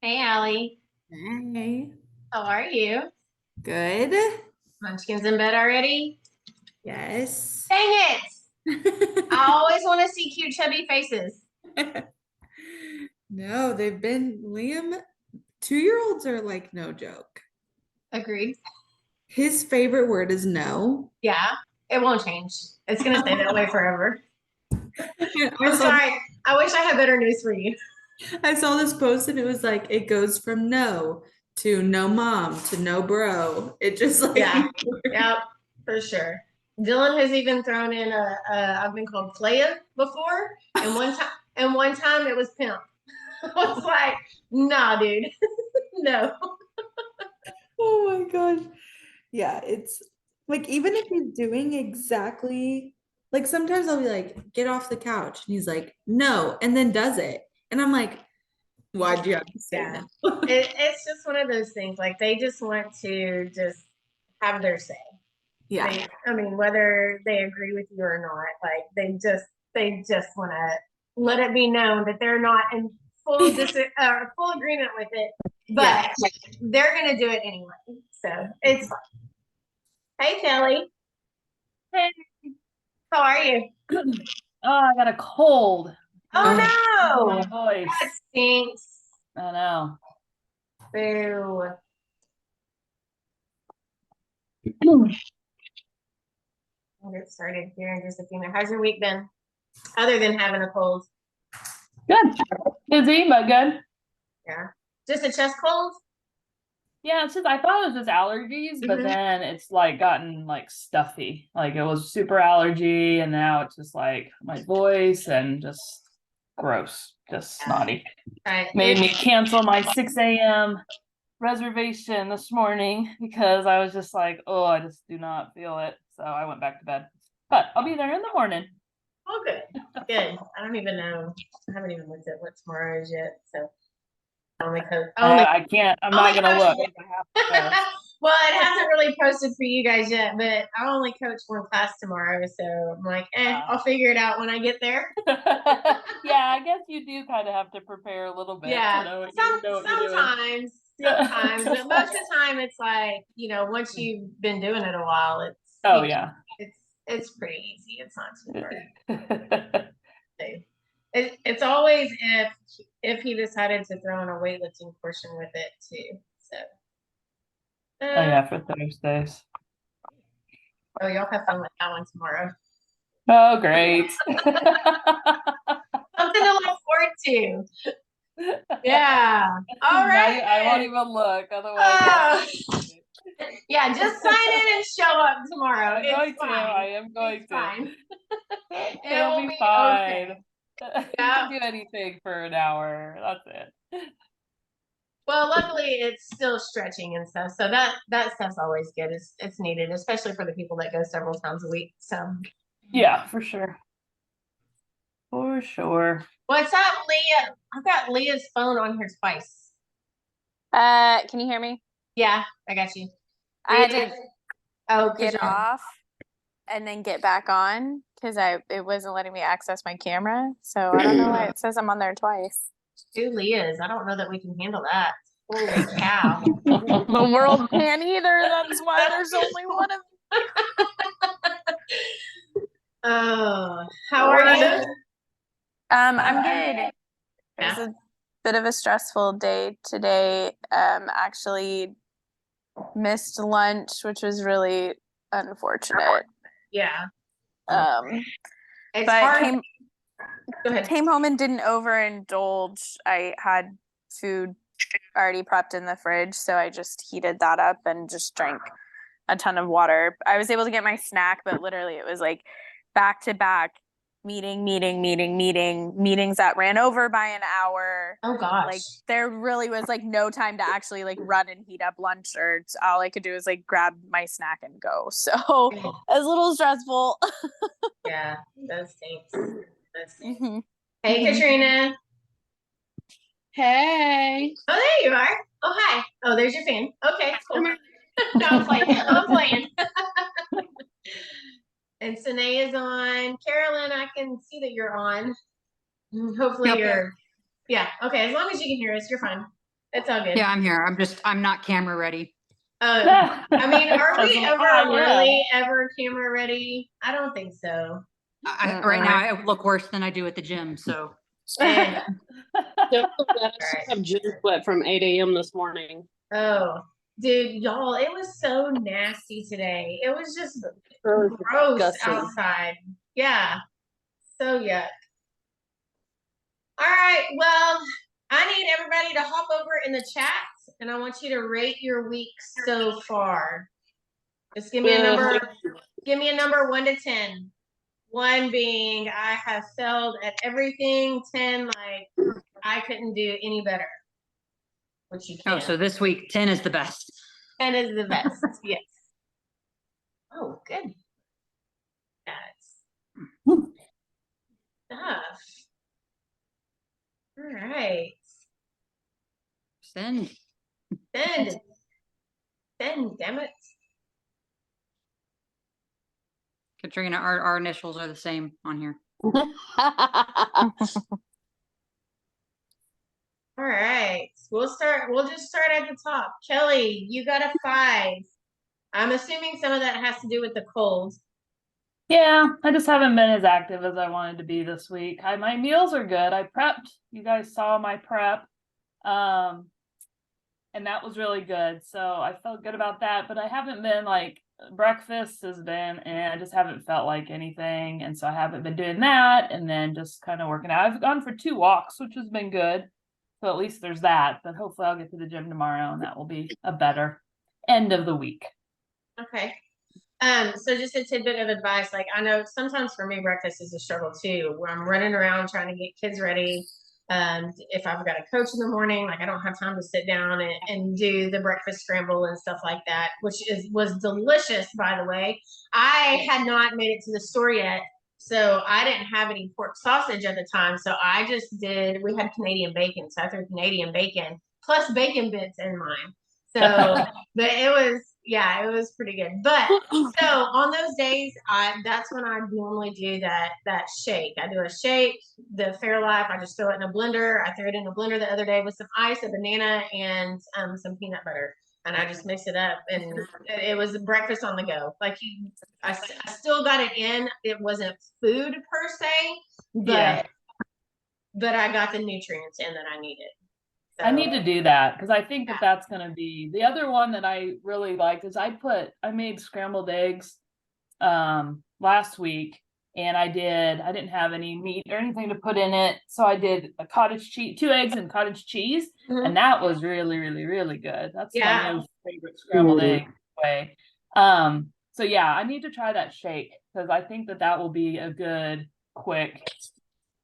Hey, Allie. Hey. How are you? Good. Munchkins in bed already? Yes. Dang it! I always want to see cute, chubby faces. No, they've been Liam, 2-year-olds are like no joke. Agreed. His favorite word is no. Yeah, it won't change. It's going to stay that way forever. I I'm saw sorry. I wish I had better news for you. I saw this post and it was like it goes from no to no mom to no bro. It just like Yeah, yeah, for sure. Dylan has even thrown in I've been called playa before, and one time it was pimp. I was like, nah, dude, no. oh my gosh. Yeah, it's like even if he's doing exactly like sometimes I'll be like, get off the couch. And he's like, no, and then does it. And I'm like, why'd you have to say Yeah. no? It's just one of those things. Like they just want to just have their say. Yeah. I mean, whether they agree with you or not, like they just want to let it be known that they're not in full agreement with it, Yeah. but they're gonna do it anyway. So it's fine. Hey, Kelly, Hey, how are you? oh, I got a cold. Oh, Oh My no, voice. that stinks. I know. Boo. I'll get started here in just a few minutes. How's your week been? Other than having a cold. Good. Busy, but good. Yeah. Just a chest cold? Yeah, it's just I thought it was just allergies, but Mhm. then it's like gotten like stuffy. Like it was super allergy, and now it's just like my voice and just gross, just snotty. Right. Made me cancel my 6 a.m. reservation this morning because I was just like, oh, I just do not feel it. So I went back to bed. But I'll be there in the morning. Oh, good. Good. I don't even know. I haven't even looked at what tomorrow is yet. So only coach. I can't. I'm Only not gonna coach. look. I have to Well, it hasn't really posted for you guys yet, but I only coach one class tomorrow, so I'm like, I'll figure it out when I get there. Yeah, I guess you do kind of have to prepare a little bit Yeah. to know what you know what you're doing. Sometimes, but most of the time it's like, once you've been doing it a while, Oh yeah. it's pretty easy. It's not too hard. It's always if he decided to throw in a weightlifting portion with it too. So Oh yeah, for Thursdays. y'all have fun with that one tomorrow. Oh great. Something to look forward to. Yeah. All right. I won't even look, otherwise. Oh. Yeah, just sign in and show up tomorrow. I am going It's to. fine. It'll be fine. Okay. You Yeah. can do anything for an hour. That's it. Well, luckily it's still stretching and stuff, so that stuff's always good. It's needed, especially for the people that go several times a week. So Yeah, for sure. For sure. what's up, Leah? I've got Leah's phone on here twice. Can you hear me? Yeah, I got you. I had to Because get off and then get back on because it wasn't letting me access my camera. So I don't know why it says I'm on there twice. two Leahs. I don't know that we can handle that. Holy cow. The world can't either. That's why there's only one of Oh, how are you? I'm good. It was Yeah. a bit of a stressful day today. Actually missed lunch, which was really unfortunate. Yeah. It's But hard. Go ahead. came home and didn't overindulge. I had food already prepped in the fridge, so I just heated that up and just drank a ton of water. I was able to get my snack, but literally it was like back to back meetings that ran over by an hour. Oh gosh. Like there really was like no time to actually like run and heat up lunch, or all I could do was like grab my snack and go. So it was a little stressful. Yeah, that stinks. That stinks. Mhm. Hey, Katrina. Hey. Oh, there you are. Oh, hi. Oh, there's your fan. Okay, cool. No, I'm playing. I'm playing. And Sine is on. Carolyn, I can see that you're on. Hopefully Yep. you're. Yeah. Okay. As long as you can hear us, you're fine. It's all good. Yeah, I'm here. I'm not camera ready. I mean, are we Doesn't- ever yeah. really ever camera ready? I don't think so. Right now, I look worse than I do at the gym. So Eh, Don't let us Right. have gym sweat from 8 a.m. this morning. oh, dude, y'all, it was so nasty today. It was just Oh, gross disgusting. outside. Yeah. So yuck. All right. Well, I need everybody to hop over in the chat and I want you to rate your week so far. Just give me a number. Give me a number 1 to 10. 1 being I have failed at everything. 10 like I couldn't do any better. Which you can. so this week 10 is the best. 10 is the best. Yes. Oh, good. That's stuff. All right. Send. Send. Send, damn it. Katrina, our initials are the same on here. All right. We'll just start at the top. Kelly, you got a 5. I'm assuming some of that has to do with the cold. Yeah, I just haven't been as active as I wanted to be this week. My meals are good. I prepped. You guys saw my prep. And that was really good. So I felt good about that, but I haven't been like breakfast has been, and I just haven't felt like anything. And so I haven't been doing that and then just kind of working out. I've gone for 2 walks, which has been good. So at least there's that, but hopefully I'll get to the gym tomorrow and that will be a better end of the week. Okay. So just a tidbit of advice. Like I know sometimes for me breakfast is a struggle too, where I'm running around trying to get kids ready. If I've got a coach in the morning, like I don't have time to sit down and do the breakfast scramble and stuff like that, which was delicious, by the way. I had not made it to the store yet, so I didn't have any pork sausage at the time. So I just we had Canadian bacon, so I threw Canadian bacon plus bacon bits in mine. So, but it was pretty good. But so on those days, that's when I normally do that shake. I do a shake, the Fairlife. I just throw it in a blender. I threw it in a blender the other day with some ice, a banana, and some peanut butter, and I just mix it up, and it was breakfast on the go. Like I still got it in. It wasn't food per se, but I got the nutrients in that I needed. I need to do that because I think that's going to be the other one that I really liked is I made scrambled eggs last week, and I didn't have any meat or anything to put in it. So I did a cottage cheese, 2 eggs and cottage cheese. Mhm. And that was really, really, really good. That's Yeah. my new favorite scrambled egg way. So yeah, I need to try that shake because I think that will be a good, quick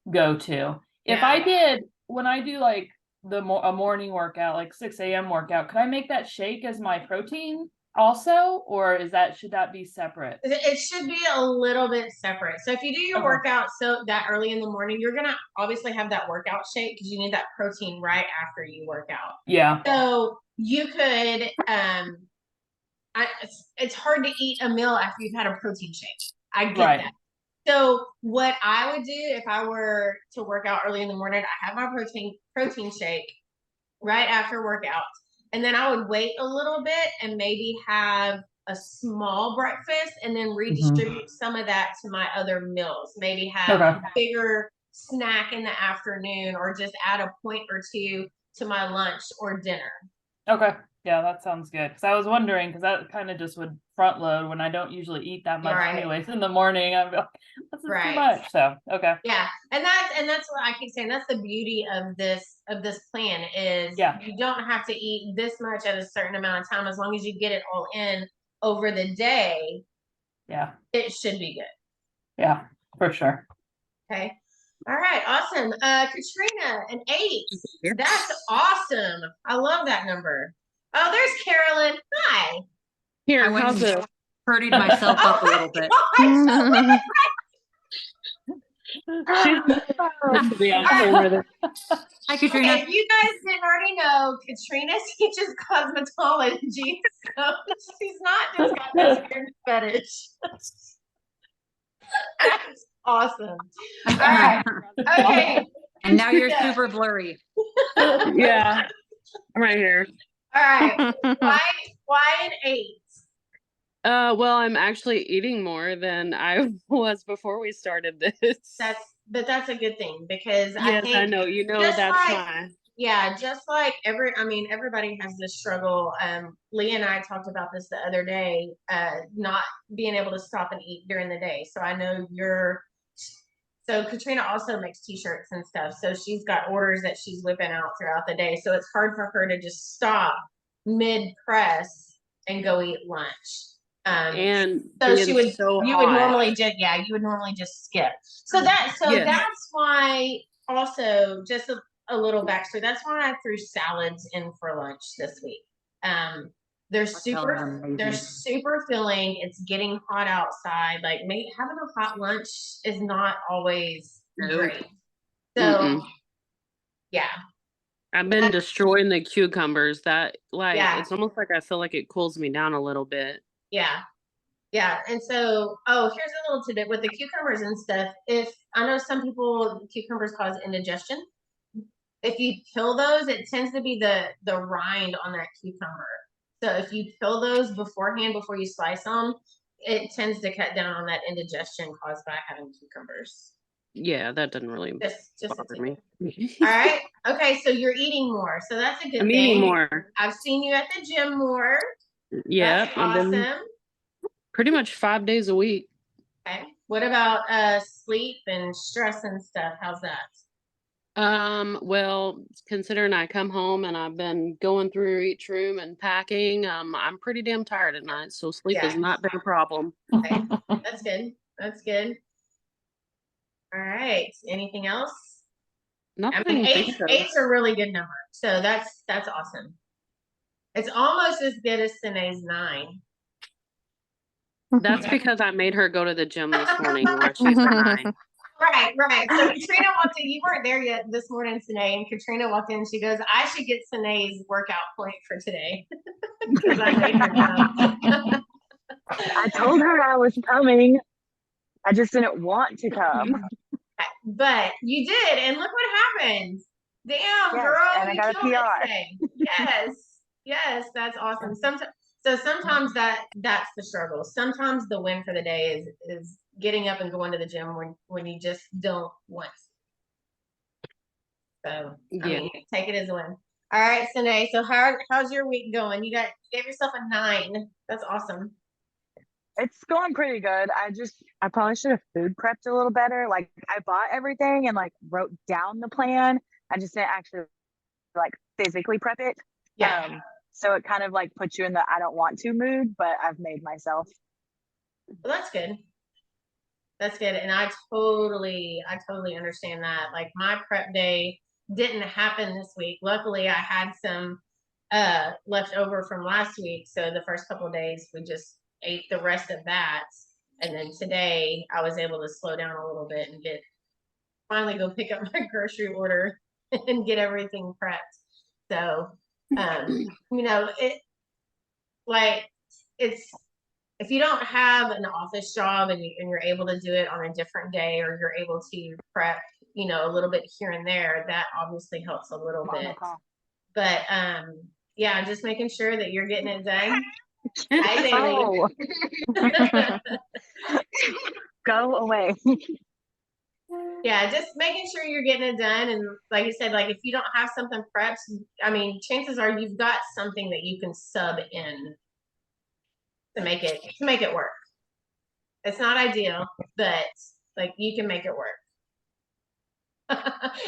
go-to. If when I do like a morning workout, like 6 a.m. workout, could I make that shake as my protein also, or should that be separate? It should be a little bit separate. So if you do your workout so that early in the morning, you're gonna obviously have that workout shake because you need that protein right after you work out. Yeah. So you could it's hard to eat a meal after you've had a protein shake. I get that. So what I would do if I were to work out early in the morning, I have my protein shake right after workout. And then I would wait a little bit and maybe have a small breakfast and then redistribute some of that to my other meals. Maybe have a bigger snack in the afternoon or just add a point or 2 to my lunch or dinner. Okay. Yeah, that sounds good. Because I was wondering, because that kind of just would front load when I don't usually eat that much anyways in the morning. I'm like, this is too much. So okay. Yeah. And that's what I keep saying. That's the beauty of this plan is you don't have to eat this much at a certain amount of time as long as you get it all in over the day. Yeah. It should be good. Yeah, for sure. Okay. All right, awesome. Katrina, an 8. That's awesome. I love that number. Oh, there's Carolyn. Hi. Here, I went how's and it? hurried myself up a little bit. She's to be on camera there. Hi, Katrina. Okay, if you guys didn't already know, Katrina teaches cosmetology, so she's not just got this weird fetish. That's awesome. All right. Okay. And now you're super blurry. Yeah. I'm right here. All right. Why an 8? Well, I'm actually eating more than I was before we started this. That's a good thing because I Yes, I think know. You know just that's like my yeah, just like everybody has this struggle. Leah and I talked about this the other day, not being able to stop and eat during the day. So I know so Katrina also makes t-shirts and stuff. So she's got orders that she's whipping out throughout the day. So it's hard for her to just stop mid press and go eat lunch. and So being you would hot. normally just skip. So Yes. that's why also just a little backstory. That's why I threw salads in for lunch this week. They're amazing. super filling. It's getting hot outside. Like having a hot lunch is not always Nope. great. So Mm-mm. yeah. I've been destroying the cucumbers. That Yeah. it's almost like I feel like it cools me down a little bit. Yeah. Yeah. And so, here's a little tidbit with the cucumbers and stuff. If I know some people, cucumbers cause indigestion. If you peel those, it tends to be the rind on that cucumber. So if you peel those beforehand, before you slice them, it tends to cut down on that indigestion caused by having cucumbers. Yeah, that doesn't really Just bother me. All right. Okay. So you're eating more. So that's a good I'm thing. eating more. I've seen you at the gym more. Yeah, That's I've been awesome. pretty much 5 days a week. Okay. What about sleep and stress and stuff? How's that? Well, considering I come home and I've been going through each room and packing, I'm pretty damn tired at night, so sleep has not been a problem. Okay. That's good. That's good. All right. Anything else? Nothing. I mean, I think so. eight's a really good number. So that's awesome. It's almost as good as Sinead's 9. That's because I made her go to the gym this morning where she's a 9. Right. So Katrina walked in. You weren't there yet this morning, Sinead. And Katrina walked in and she goes, I should get Sinead's workout point for today. Because I made her come. I told her I was coming. I just didn't want to come. But you did, and look what happened. Damn, Yes, girl, and I you got a killed it PR. today. Yes, that's awesome. Sometimes that's the struggle. Sometimes the win for the day is getting up and going to the gym when you just don't want to. So I mean, take it as a win. All right, Sinead. So how's your week going? You gave yourself a 9. That's awesome. It's going pretty good. I probably should have food prepped a little better. Like I bought everything and like wrote down the plan. I just didn't actually like physically prep it. Yeah. So it kind of like puts you in the I don't want to mood, but I've made myself. Well, that's good. That's good. And I totally understand that. Like my prep day didn't happen this week. Luckily, I had some left over from last week. So the first couple of days we just ate the rest of that. And then today I was able to slow down a little bit and finally go pick up my grocery order and get everything prepped. So if you don't have an office job and you're able to do it on a different day, or you're able to prep, a little bit here and there, that obviously helps a little bit. But yeah, just making sure that you're getting it done. Oh. Go away. Yeah, just making sure you're getting it done. And like you said, like if you don't have something prepped, I mean, chances are you've got something that you can sub in to make it work. It's not ideal, but like you can make it work.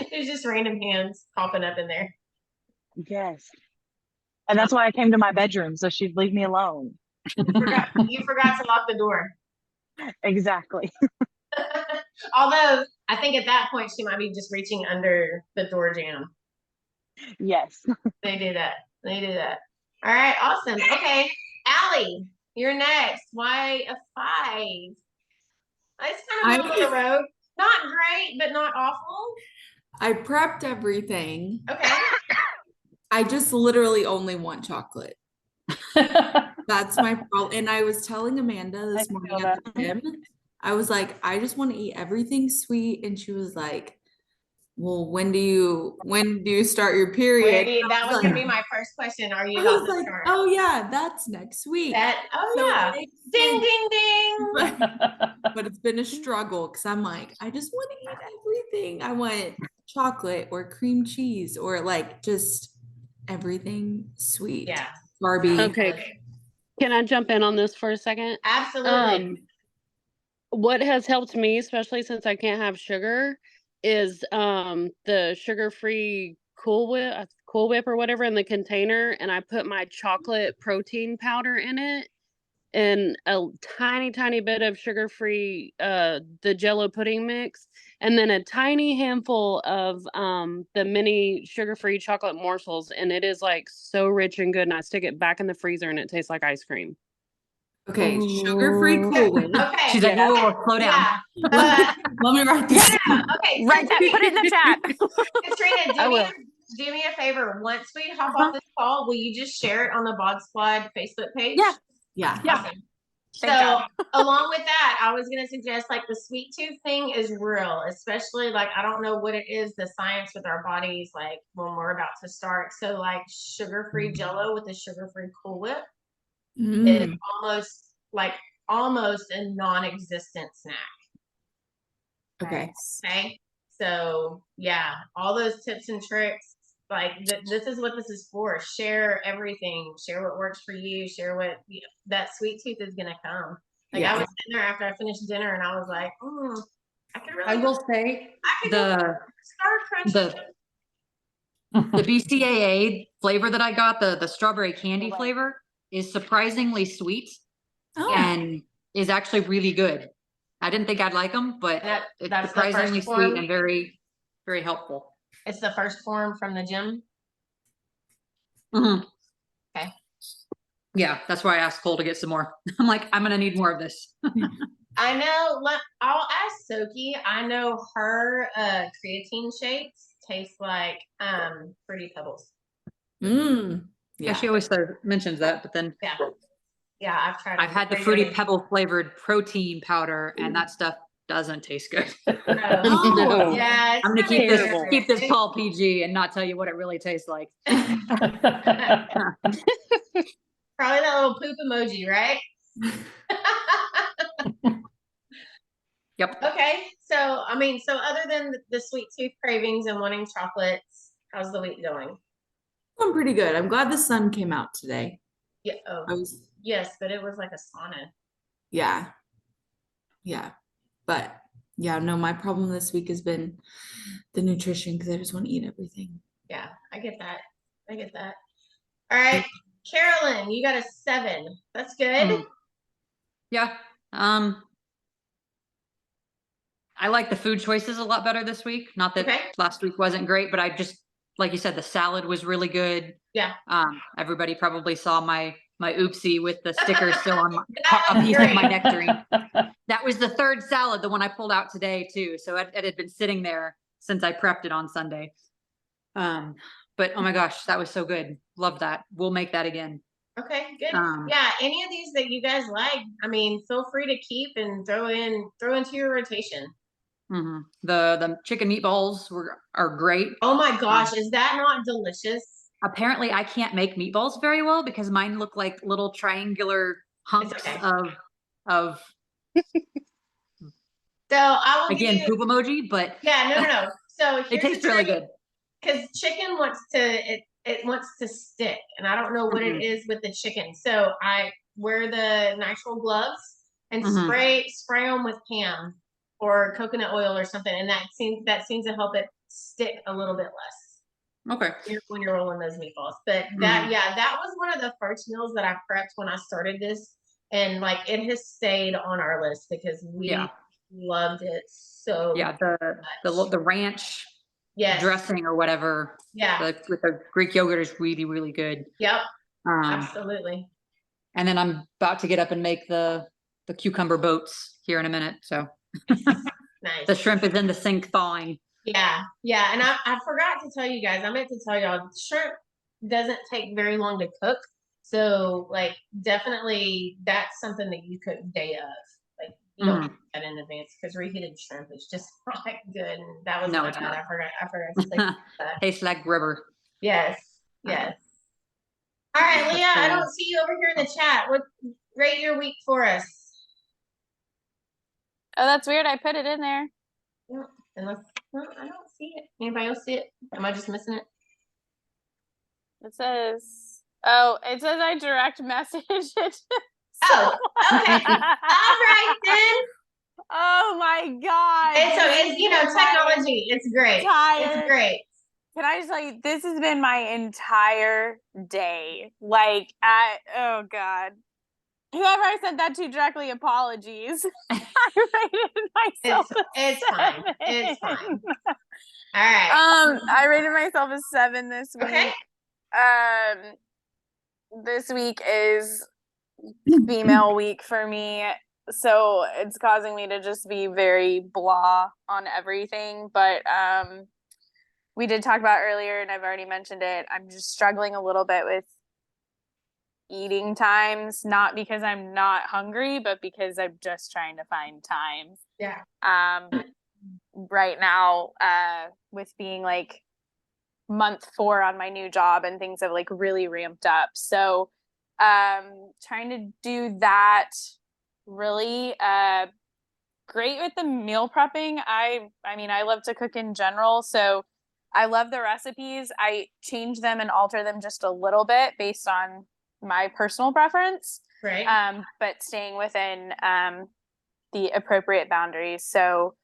There's just random hands popping up in there. Yes. And that's why I came to my bedroom, so she'd leave me alone. You forgot to lock the door. Exactly. Although I think at that point she might be just reaching under the door jamb. Yes. They do that. All right, awesome. Okay, Allie, you're next. Why a 5? It's kind of middle of the road. Not great, but not awful. I prepped everything. Okay. I just literally only want chocolate. That's my problem. And I was telling Amanda this morning at the gym, I was like, I just want to eat everything sweet. And she was like, well, when do you start your Where period? do you, that was gonna be my first question. Are you about to start? Oh yeah, that's next week. That, oh So yeah. it's Ding, been- ding, ding. but it's been a struggle because I'm like, I just want to eat everything. I want chocolate or cream cheese or like just everything sweet. Yeah. Barbie. Okay. Can I jump in on this for a second? Absolutely. What has helped me, especially since I can't have sugar, is the sugar-free Cool Whip or whatever in the container, and I put my chocolate protein powder in it and a tiny bit of sugar-free the Jello pudding mix, and then a tiny handful of the mini sugar-free chocolate morsels, and it is like so rich and good, and I stick it back in the freezer and it tastes like ice cream. Okay, sugar-free Cool Whip. Okay. She's like, Yeah. whoa, slow down. Yeah. Let me write this down. Okay. Right, Katrina, put it in the chat. Katrina, I will. do me a favor. Once we hop off this call, will you just share it on the Bod Squad Facebook page? Yeah. Yeah. Yeah. Awesome. Thank So God. along with that, I was gonna suggest like the sweet tooth thing is real, especially like I don't know what it is, the science with our bodies, like when we're about to start. So like sugar-free Jello with a sugar-free Cool Whip is Mm. almost a non-existent snack. Okay. Okay. So yeah, all those tips and tricks, like this is what this is for. Share everything. Share what works for you. Share what that sweet tooth is gonna come. Like I was sitting there after I finished dinner, and I was like, I could really. I will say I could go the Star Crunch. the BCAA flavor that I got, the strawberry candy flavor, is surprisingly sweet Oh. and is actually really good. I didn't think I'd like them, but it's That's the first surprisingly sweet form? and very, very helpful. It's the first form from the gym. Mhm. Okay. Yeah, that's why I asked Cole to get some more. I'm like, I'm gonna need more of this. I know. I'll ask Soki. I know her creatine shakes taste like Fruity Pebbles. Mm. Yeah, Yeah. she always mentions that, but then Yeah, I've tried. I've had the Fruity Pebble flavored protein powder, and that stuff doesn't taste good. Oh. Yeah, I'm gonna Terrible. keep this call PG and not tell you what it really tastes like. Probably that little poop emoji, right? Yep. Okay, so other than the sweet tooth cravings and wanting chocolates, how's the week going? I'm pretty good. I'm glad the sun came out today. Yeah. Oh, yes, but it was like a sauna. Yeah. But yeah, no, my problem this week has been the nutrition because I just want to eat everything. Yeah, I get that. All right, Carolyn, you got a 7. That's good. Mhm. Yeah. I like the food choices a lot better this week. Not that last week wasn't great, but I just, like you said, the salad was really good. Yeah. Everybody probably saw my oopsie with the sticker still on That a was piece great. of my nectarine. That was the third salad, the one I pulled out today too. So it had been sitting there since I prepped it on Sunday. But oh my gosh, that was so good. Love that. We'll make that again. Okay, good. Yeah, any of these that you guys like, feel free to keep and throw into your rotation. Mm-hmm. The chicken meatballs are great. Oh my gosh, is that not delicious? Apparently, I can't make meatballs very well because mine look like little triangular hunks of So I will again give you, poop emoji, but yeah, no. So it tastes really good. Because chicken wants to it wants to stick, and I don't know what it is with the chicken. So I wear the nitrile gloves and spray them with Pam or coconut oil or something, and that seems to help it stick a little bit less. Okay. When you're rolling those meatballs. But that was one of the first meals that I prepped when I started this, and like it has stayed on our list because we loved it so much. The ranch dressing or whatever with the Greek yogurt is really, really good. Yep. Absolutely. And then I'm about to get up and make the cucumber boats here in a minute. So nice. The shrimp is in the sink thawing. Yeah. And I forgot to tell you guys, I meant to tell y'all, shrimp doesn't take very long to cook. So like definitely that's something that you cook day of. Like you don't that in advance because reheated shrimp is just not good. And that was No, my it's bad. not. I forgot to say that. Tastes like rubber. Yes, yes. All right, Leah, I don't see you over here in the chat. What rate your week for us? Oh, that's weird. I put it in there. Unless I don't see it. Anybody else see it? Am I just missing it? It says I direct message it. Oh, okay. All right then. Oh my God. And so this it's has been my technology. It's great. entire- It's great. Can I just tell you, this has been my entire day. Oh God. Whoever I sent that to directly, apologies. I rated myself It's a fine. 7. It's fine. All right. I rated myself a 7 this week. Okay. This week is female week for me, so it's causing me to just be very blah on everything. But we did talk about earlier, and I've already mentioned it. I'm just struggling a little bit with eating times, not because I'm not hungry, but because I'm just trying to find time. Yeah. Right now, with being like month 4 on my new job and things have like really ramped up. So trying to do that really great with the meal prepping. I mean, I love to cook in general, so I love the recipes. I change them and alter them just a little bit based on my personal preference, Right. but staying within the appropriate boundaries. So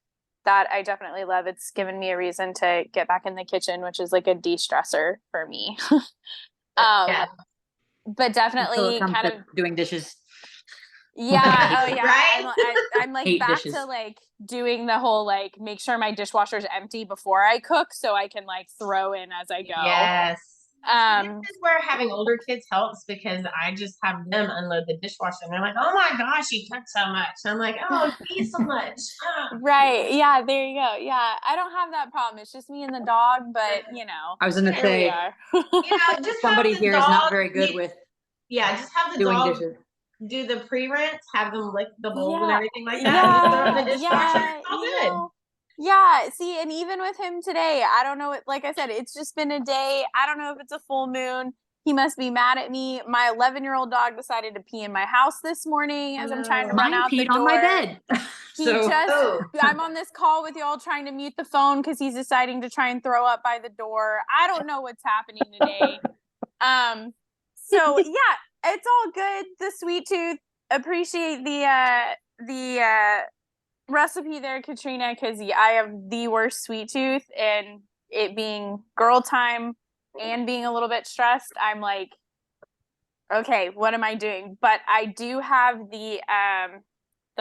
that I definitely love. It's given me a reason to get back in the kitchen, which is like a de-stressor for me. Yeah. But Until definitely it comes kind to of doing dishes. yeah. Oh yeah. Right? I'm like Hate back dishes. to like doing the whole like make sure my dishwasher's empty before I cook so I can like throw in as I go. Yes. This is where having older kids helps because I just have them unload the dishwasher and they're like, "Oh my gosh, you cook so much." And I'm like, "Oh, you eat so much." Right. Yeah, there you go. Yeah. I don't have that problem. It's just me and the dog, but you know. I was gonna Here we say are. Just somebody have the here is not dog very good do- with Yeah, just have the doing dog dishes. do the pre-rinse, have them lick the bowls and Yeah, everything like that. And just throw it in the dishwasher. yeah, It's all you good. know. Yeah, see, and even with him today, I don't know. Like I said, it's just been a day. I don't know if it's a full moon. He must be mad at me. My 11-year-old dog decided to pee in my house this morning as I'm trying to run Mine out the peed door. on my bed. He So just, Oh. I'm on this call with y'all trying to mute the phone because he's deciding to try and throw up by the door. I don't know what's happening today. So yeah, it's all good. The sweet tooth. Appreciate the recipe there, Katrina, because I have the worst sweet tooth, and it being girl time and being a little bit stressed, I'm like, okay, what am I doing? But I do have the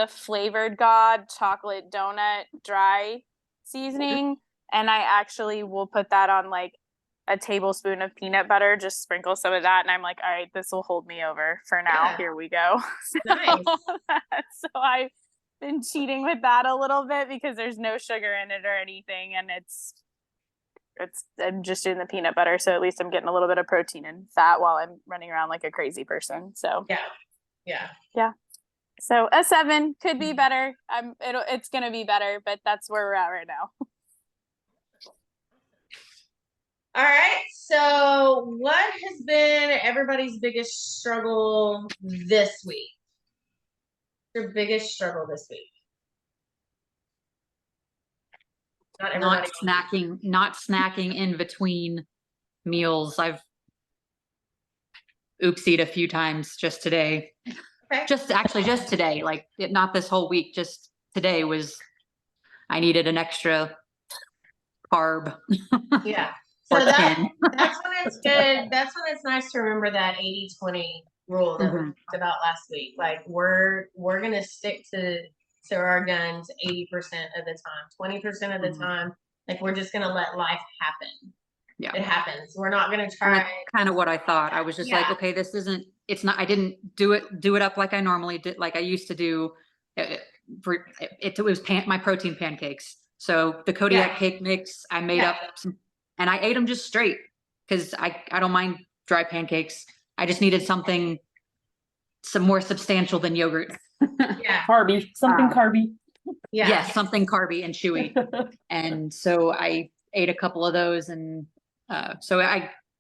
Flavored God chocolate donut dry seasoning, and I actually will put that on like a tablespoon of peanut butter, just sprinkle some of that, and I'm like, all right, this will hold me over for now. Yeah. Here we go. Nice. So I've been cheating with that a little bit because there's no sugar in it or anything, and it's I'm just doing the peanut butter, so at least I'm getting a little bit of protein and fat while I'm running around like a crazy person. So Yeah. so a 7 could be better. It's gonna be better, but that's where we're at right now. All right. So, what has been everybody's biggest struggle this week? Your biggest struggle this week? Not everybody. not snacking in between meals. I've oopsied a few times just today. Okay. Just today, like not this whole week, just today I needed an extra carb. Yeah. Or So 10. that's when it's good. That's when it's nice to remember that 80-20 rule that we Mhm. talked about last week. Like we're gonna stick to our guns 80% of the time, 20% of the Mhm. time. Like we're just gonna let life happen. Yeah. It happens. We're not gonna try. Kind of what I thought. I was just like, Yeah. okay, I didn't do it up like I normally did, like I used to do. It was my protein pancakes. So the Kodiak Yeah. cake mix, I made Yeah. up some, and I ate them just straight because I don't mind dry pancakes. I just needed some more substantial than yogurt. Yeah. Carby, something carby. Yeah. Yes, something carby and chewy. And so I ate a couple of those, and so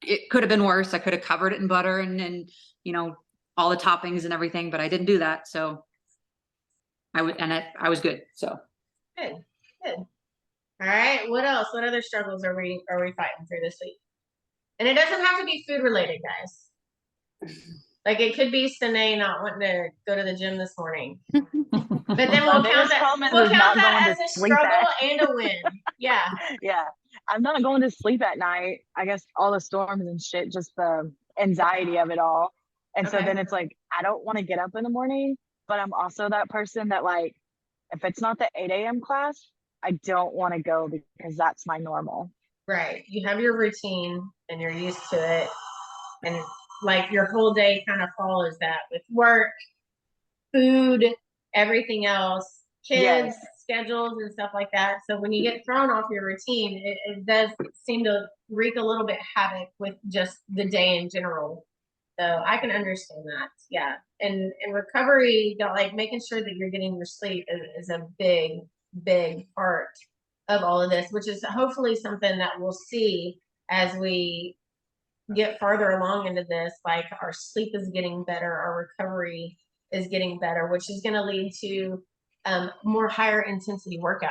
it could have been worse. I could have covered it in butter and you know, all the toppings and everything, but I didn't do that. So I was good. So Good. Good. All right. What else? What other struggles are we fighting through this week? And it doesn't have to be food related, guys. Like it could be Sine not wanting to go to the gym this morning. But then My we'll count biggest that problem we'll is count not that going as to a sleep struggle at- and a win. Yeah. Yeah. I'm not going to sleep at night. I guess all the storms and shit, just the anxiety of it all. And so Okay. then it's like, I don't want to get up in the morning, but I'm also that person that like, if it's not the 8 a.m. class, I don't want to go because that's my normal. Right. You have your routine and you're used to it. And like your whole day kind of follows that with work, food, everything else, kids, Yes. schedules, and stuff like that. So when you get thrown off your routine, it does seem to wreak a little bit havoc with just the day in general. So I can understand that. Yeah. And recovery, like making sure that you're getting your sleep is a big, big part of all of this, which is hopefully something that we'll see as we get farther along into this. Like our sleep is getting better, our recovery is getting better, which is going to lead to more higher intensity workouts.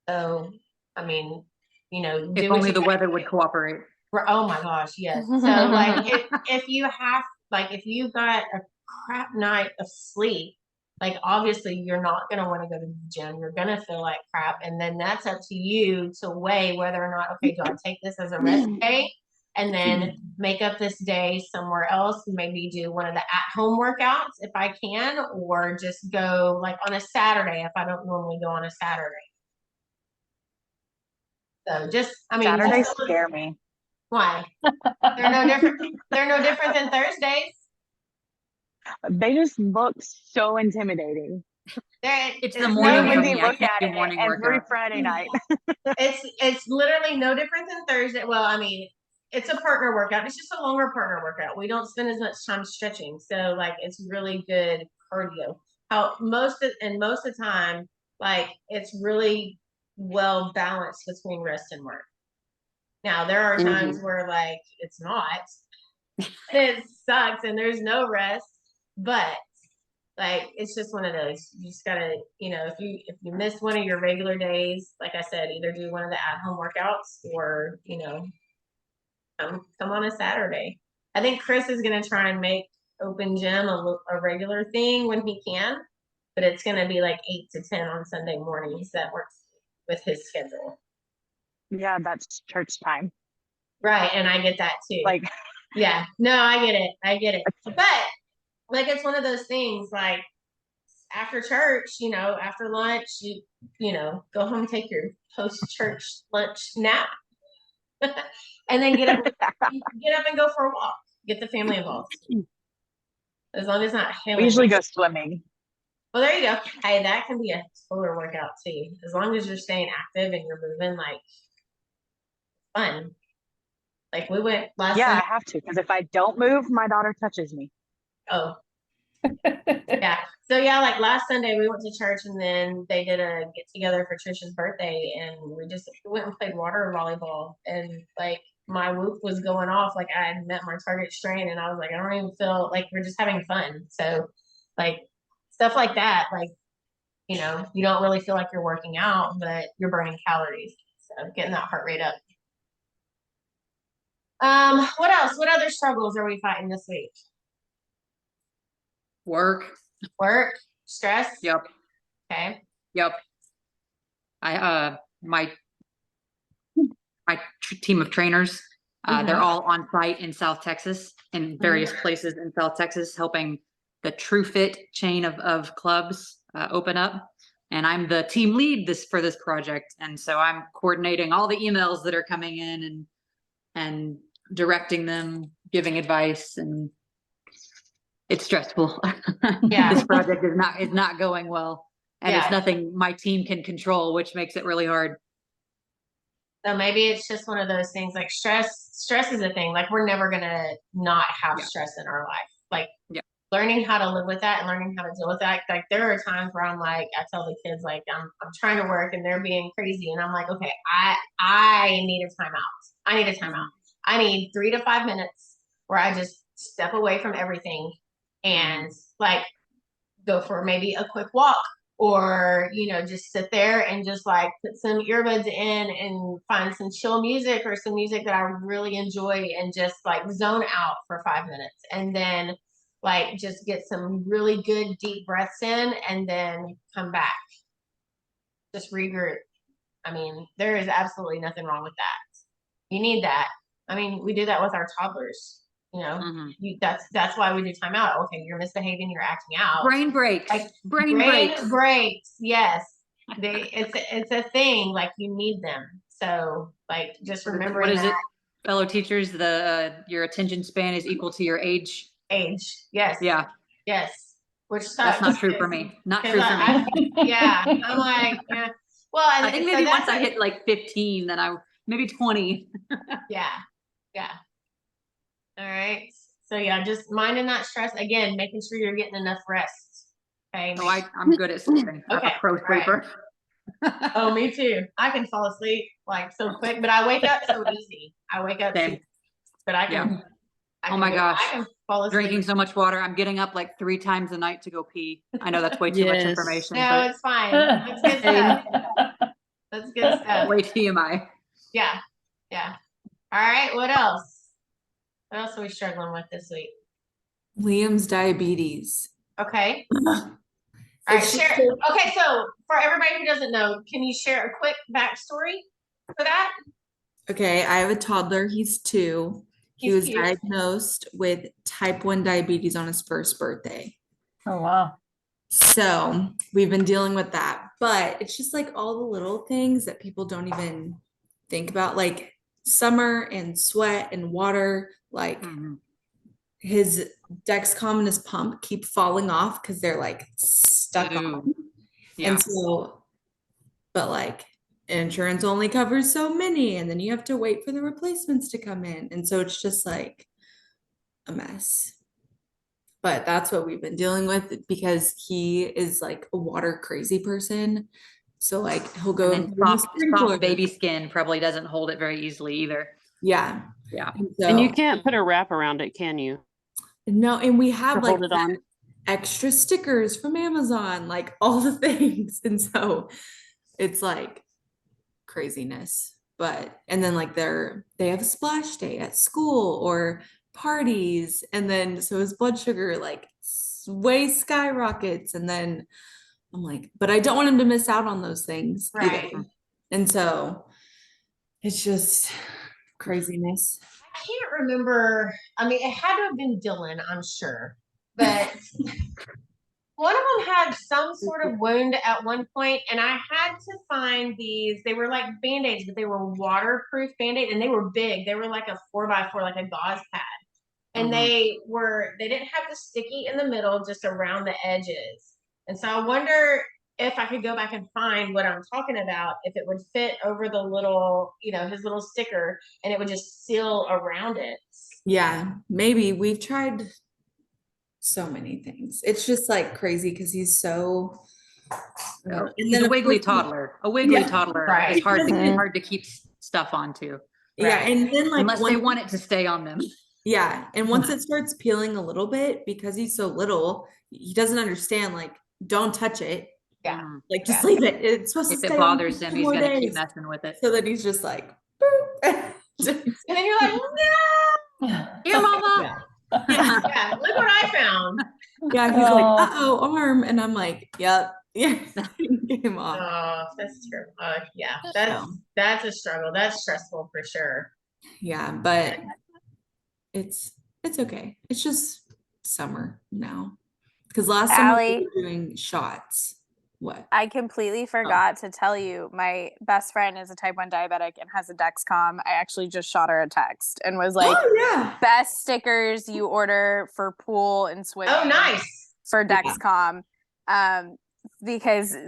So, I mean, you know, if do what only you the gotta weather would do. cooperate. Oh my gosh, yes. So like if you have like if you got a crap night of sleep, like obviously you're not gonna want to go to the gym. You're gonna feel like crap, and then that's up to you to weigh whether or not, okay, do I take this as a rest day and then make up this day somewhere else, maybe do one of the at-home workouts if I can, or just go like on a Saturday if I don't normally go on a Saturday. So just, I mean, Saturdays just- scare me. why? They're no different. They're no different than Thursdays. They just look so intimidating. It's the there's morning no- for Lindsay me. I look can't at do it morning every workout. Friday night. it's literally no different than Thursday. Well, I mean, it's a partner workout. It's just a longer partner workout. We don't spend as much time stretching, so like it's really good cardio. How most of the time, like it's really well balanced between rest and work. Now there are times where like it's not, it sucks, and there's no rest, but like it's just one of those. You just gotta, you know, if you miss one of your regular days, like I said, either do one of the at-home workouts or, you know, come on a Saturday. I think Chris is gonna try and make open gym a regular thing when he can, but it's gonna be like 8 to 10 on Sunday mornings. That works with his schedule. Yeah, that's church time. Right, and I get that too. Like, yeah, no, I get it. But like it's one of those things like after church, you know, after lunch, you know, go home, take your post-church lunch nap, and then get up and go for a walk. Get the family involved. As long as it's not hailing. we usually go swimming. Well, there you go. Hey, that can be a total workout too. As long as you're staying active and you're moving, like fun. Like we went last Yeah, Sunday. I have to because if I don't move, my daughter touches me. Oh, yeah. So yeah, like last Sunday we went to church and then they did a get together for Trisha's birthday and we went and played water volleyball and like my whoop was going off. Like I had met my target strain and I was like, I don't even feel like we're just having fun. So like stuff like that, like, you know, you don't really feel like you're working out, but you're burning calories. So getting that heart rate up. What else? What other struggles are we fighting this week? Work. Work, stress. Yep. Okay. Yep. My team of trainers, they're all on site in South Texas, in various places in South Texas, helping the True Fit chain of clubs open up. And I'm the team lead for this project. And so I'm coordinating all the emails that are coming in and directing them, giving advice, and it's stressful. Yeah. This project is not going well. And Yeah. it's nothing my team can control, which makes it really hard. So maybe it's just one of those things like stress is a thing. Like we're never gonna not have stress in our life. Like learning how to live with that and learning how to deal with that. Like there are times where I'm like, I tell the kids like I'm trying to work and they're being crazy, and I'm like, okay, I need a timeout. I need a timeout. I need 3 to 5 minutes where I just step away from everything and like go for maybe a quick walk, or just sit there and just like put some earbuds in and find some chill music or some music that I really enjoy and just like zone out for 5 minutes, and then like just get some really good deep breaths in and then come back, just regroup. I mean, there is absolutely nothing wrong with that. You need that. I mean, we do that with our toddlers. That's why we do timeout. Okay, you're misbehaving, you're acting out. Brain breaks. Like brain breaks. breaks. Yes, it's a thing. Like you need them. So like just remember What is that. it, fellow teachers? Your attention span is equal to your age. Yes. Yeah. Yes. Which sucks. That's not true for me. Not true for me. Yeah. I'm like, yeah. Well, I think maybe once I hit like 15, then maybe 20. Yeah. All right. So yeah, just minding that stress again, making sure you're getting enough rest. Okay. So I'm good at sleeping. I'm Okay, a pro sleeper. Oh, me too. I can fall asleep like so quick, but I wake up so easy. I wake up, Same. but I can. Yeah. I Oh my gosh. I can fall asleep. Drinking so much water. I'm getting up like 3 times a night to go pee. I know that's way too much Yes. information. No, but it's fine. That's good stuff. That's good stuff. way TMI. Yeah. All right. What else? What else are we struggling with this week? Liam's diabetes. Okay. All right. Share. Okay. So for everybody who doesn't know, can you share a quick backstory for that? Okay, I have a toddler. He's 2. He He's was cute. diagnosed with type 1 diabetes on his first birthday. Oh, wow. So we've been dealing with that, but it's just like all the little things that people don't even think about, like summer and sweat and water, like his Dexcom and his pump keep falling off because they're like stuck on. Yeah. And so, but like insurance only covers so many, and then you have to wait for the replacements to come in. And so it's just like a mess. But that's what we've been dealing with because he is like a water crazy person. So like he'll go And soft baby skin probably doesn't hold it very easily either. Yeah. Yeah. And you can't put a wrap around it, can you? No, and we have To like hold it on. extra stickers from Amazon, like all the things. And so it's like craziness. But and then like they have a splash day at school or parties, and then so his blood sugar like way skyrockets, and then I'm like, but I don't want him to miss out on those things either. Right. And so it's just craziness. I can't remember. I mean, it had to have been Dylan, I'm sure, but one of them had some sort of wound at one point, and I had to find these. They were like Band-Aids, but they were waterproof Band-Aid, and they were big. They were like a 4x4, like a gauze pad. And they didn't have the sticky in the middle, just around the edges. And so I wonder if I could go back and find what I'm talking about, if it would fit over the little, his little sticker, and it would just seal around it. Yeah, maybe. We've tried so many things. It's just like crazy because he's so and then a wiggly toddler. A wiggly toddler right. is hard to keep stuff onto. Yeah, and then like unless they want it to stay on them. Yeah, and once it starts peeling a little bit, because he's so little, he doesn't understand, like, don't touch it. Yeah. Like, just leave it. It's supposed to If stay it on bothers for him, 2 he's more gonna keep days. messing with it. So then he's just like, boop. And then you're like, no. Here, mama. Yeah, look what I found. Yeah, he's like, uh-oh, arm. And I'm like, yep. Yeah. Get him off. Oh, that's true. Yeah, So, that's a struggle. That's stressful for sure. yeah, but it's okay. It's just summer now. Because last summer we Allie. were doing shots. What? I completely forgot to tell you, my best friend is a type 1 diabetic and has a Dexcom. I actually just shot her a text and was like, Oh, yeah. best stickers you order for pool and swimming. Oh, nice. For Dexcom. Because she's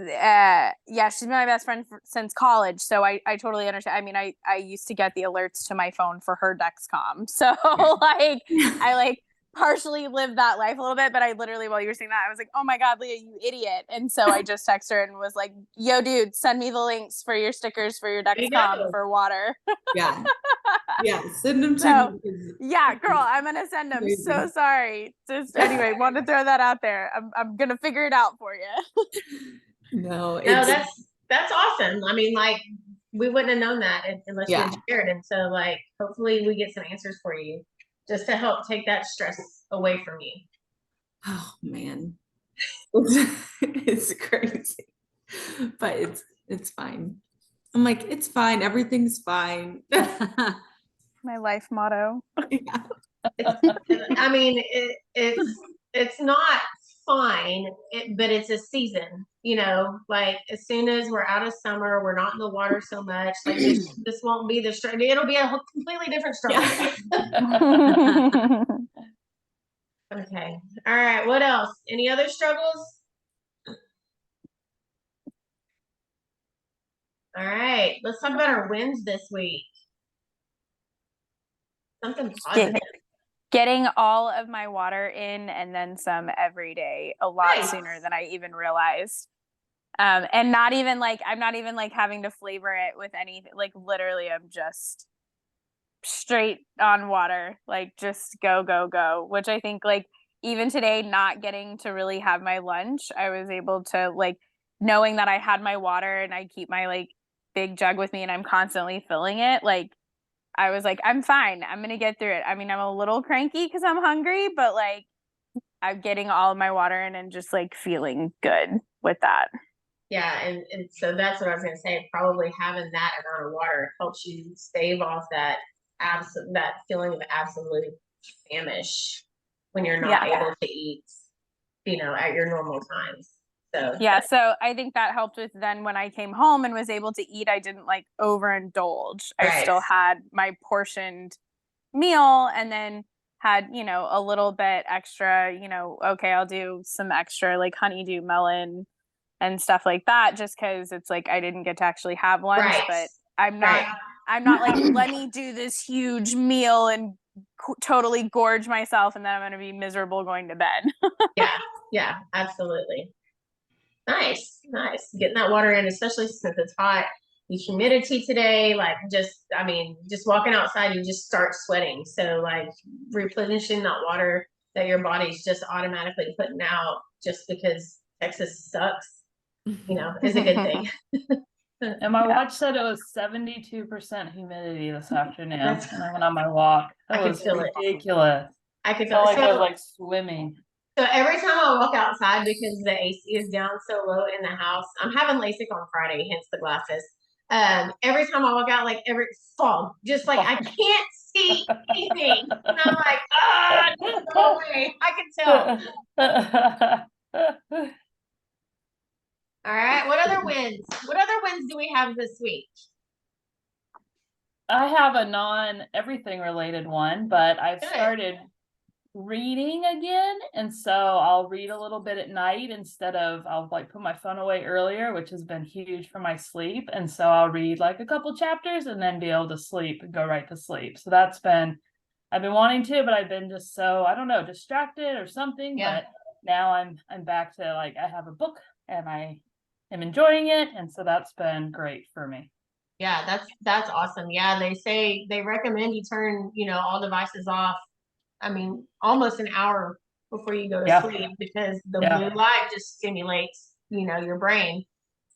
been my best friend since college, so I totally understand. I mean, I used to get the alerts to my phone for her Dexcom, so like I like partially lived that life a little bit, but I literally, while you were saying that, I was like, oh my God, Leah, you idiot. And so I just texted her and was like, yo, dude, send me the links for your stickers for your There you Dexcom go. for water. Yeah. Yeah. Send them to So, me. 'cause- yeah, girl, I'm gonna send them. So Amazing. sorry. Just anyway, want to throw that out there. I'm gonna figure it out for you. No, No, it's that's awesome. I mean, like, we wouldn't have known that unless you Yeah. had shared. And so, like, hopefully we get some answers for you just to help take that stress away from you. oh man. It's crazy. But it's fine. I'm like, it's fine. Everything's fine. My life motto. Yeah. I mean, it's not fine, but it's a season, you know, like as soon as we're out of summer, we're not in the water so much, like this won't be the struggle. It'll be a completely different struggle. Yeah. Okay. All right. What else? Any other struggles? All right. Let's talk about our wins this week. Something positive. Getting all of my water in and then some every day a lot Nice. sooner than I even realized. And not even like, I'm not even like having to flavor it with anything. Like literally, I'm just straight on water, like just go, go, go, which I think like even today, not getting to really have my lunch, I was able to like knowing that I had my water and I keep my like big jug with me and I'm constantly filling it. Like I was like, I'm fine. I'm going to get through it. I mean, I'm a little cranky because I'm hungry, but like I'm getting all of my water in and just like feeling good with that. Yeah, and so that's what I was gonna say. Probably having that amount of water helps you stave off that that feeling of absolute famish when you're not Yeah. able to eat, you know, at your normal times. So Yeah. So I think that helped with then when I came home and was able to eat, I didn't like overindulge. I Right. still had my portioned meal and then had, you know, a little bit extra, you know, okay, I'll do some extra like honeydew melon and stuff like that just because it's like I didn't get to actually have lunch, Right. but I'm not like let me do this huge meal and totally gorge myself and then I'm going to be miserable going to bed. yeah, absolutely. Nice. Getting that water in, especially since it's hot. The humidity today, like just walking outside, you just start sweating. So like replenishing that water that your body's just automatically putting out just because Texas sucks, you know, is a good thing. And my watch said it was 72% humidity this afternoon That's- when I went on my walk. I That could was feel it. ridiculous. I could Felt feel like I was like swimming. So every time I walk outside, because the AC is down so low in the house, I'm having LASIK on Friday, hence the glasses. Every time I walk out, like every fog, just like I can't see anything, and I'm like, go away. I can tell. All right, what other wins? What other wins do we have this week? I have a non-everything related one, but I've Good. started reading again, and so I'll read a little bit at night instead of I'll like put my phone away earlier, which has been huge for my sleep, and so I'll read like a couple chapters and then be able to sleep and go right to sleep. So that's been I've been wanting to, but I've been just so I don't know, distracted or something. Yeah. But now I'm back to like I have a book and I am enjoying it, and so that's been great for me. Yeah, that's awesome. Yeah, they recommend you turn, you know, all devices off. I mean, almost an hour before you go to Yeah. sleep because the Yeah. blue light just stimulates, you know, your brain.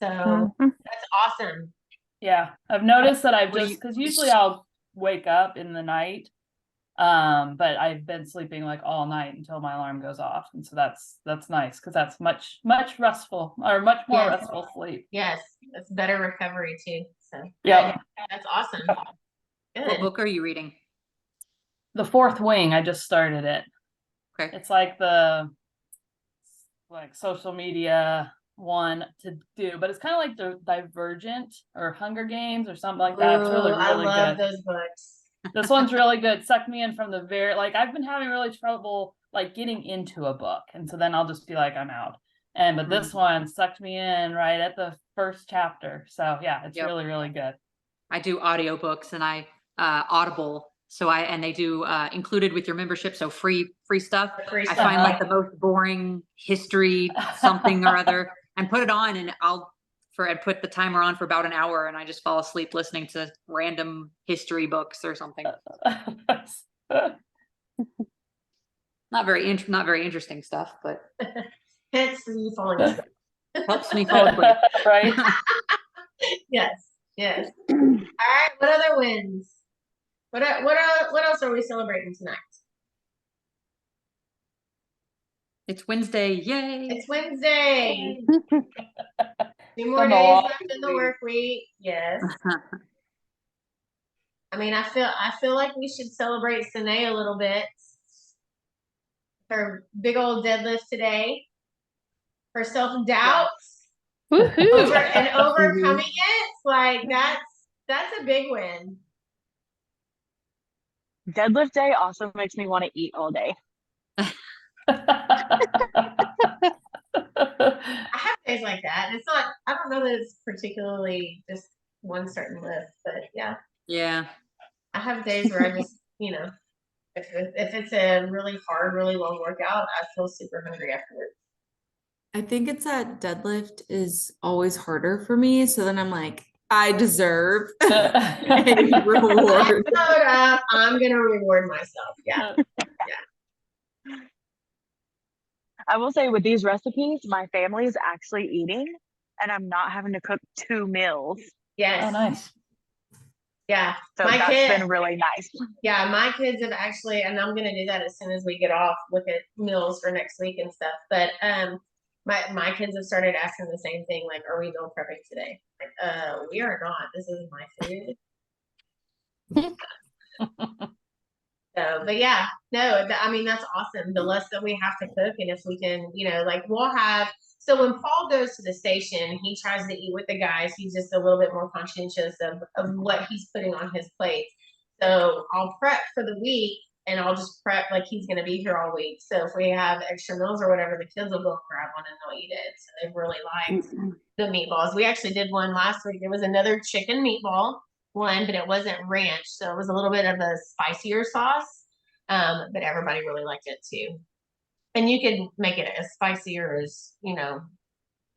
So Mhm. that's awesome. Yeah, I've noticed that I've What do just because usually I'll wake up in the night, but I've been sleeping like all night until my alarm goes off, and so that's nice because that's much restful or much more Yes. restful sleep. Yes, that's better recovery too. So Yeah, that's awesome. What Good. book are you reading? The Fourth Wing. I just started it. Okay. It's like the social media one to do, but it's kind of like the Divergent or Hunger Games or something like that. It's really Ooh, I love good. those books. This one's really good. Sucked me in from the very like I've been having really trouble like getting into a book, and so then I'll just be like I'm out. But this one sucked me in right at the first chapter. So yeah, it's Yep. really good. I do audiobooks and I Audible So and they do included with your membership, so free stuff. Free I stuff. find like the most boring history something or other and put it on, and I'd put the timer on for about an hour, and I just fall asleep listening to random history books or something. Not very interesting stuff, but Hence you falling asleep. helps me fall asleep. Right. Yes. All right. What other wins? What else are we celebrating tonight? It's Wednesday, yay! It's Wednesday. 2 more Been a days long left in the week. work week. Yes. I mean, I feel like we should celebrate Sine a little bit. Her big old deadlift today. Her self-doubt Woohoo! and overcoming it. Like that's a big win. Deadlift day also makes me want to eat all day. I have days like that. It's not, I don't know that it's particularly just one certain lift, but yeah. Yeah. I have days where I just, if it's a really hard, really long workout, I feel super hungry afterwards. I think it's that deadlift is always harder for me. So then I'm like, I deserve a reward. I showed up, I'm gonna reward myself. Yeah. I will say with these recipes, my family is actually eating and I'm not having to cook 2 meals. Yes. Oh, nice. Yeah. So My that's kid- been really nice. Yeah, my kids have actually, and I'm gonna do that as soon as we get off, look at meals for next week and stuff. But my kids have started asking the same thing, like, are we meal prepping today? Like, we are not. This is my food. So, but yeah, no, I mean, that's awesome. The less that we have to cook, and if we can, like we'll have, so when Paul goes to the station, he tries to eat with the guys. He's just a little bit more conscientious of what he's putting on his plate. So I'll prep for the week, and I'll just prep like he's going to be here all week. So if we have extra meals or whatever, the kids will go grab one and they'll eat it. So they've really liked the meatballs. We actually did one last week. It was another chicken meatball one, but it wasn't ranch. So it was a little bit of a spicier sauce. But everybody really liked it too. And you can make it as spicy or as,